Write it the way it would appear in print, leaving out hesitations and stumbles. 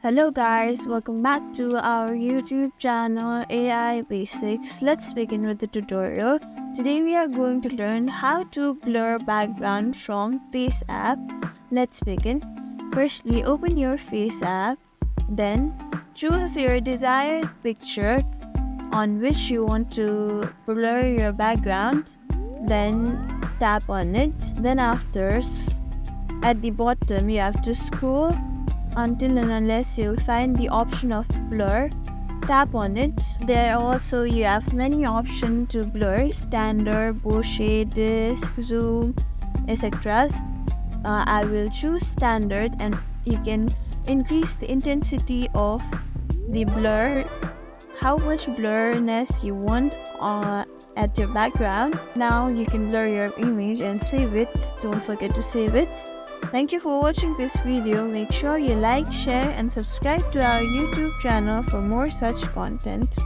Hello guys, welcome back to our YouTube channel AI Basics. Let's begin with the tutorial. Today we are going to learn how to blur background from FaceApp. Let's begin. Firstly, open your FaceApp, then choose your desired picture on which you want to blur your background. Then tap on it. Then after, at the bottom you have to scroll until and unless you find the option of blur. Tap on it. There also you have many options to blur: standard, bokeh, disk, zoom, etc. I will choose standard, and you can increase the intensity of the blur, how much blurriness you want at your background. Now you can blur your image and save it. Don't forget to save it. Thank you for watching this video. Make sure you like, share and subscribe to our YouTube channel for more such content.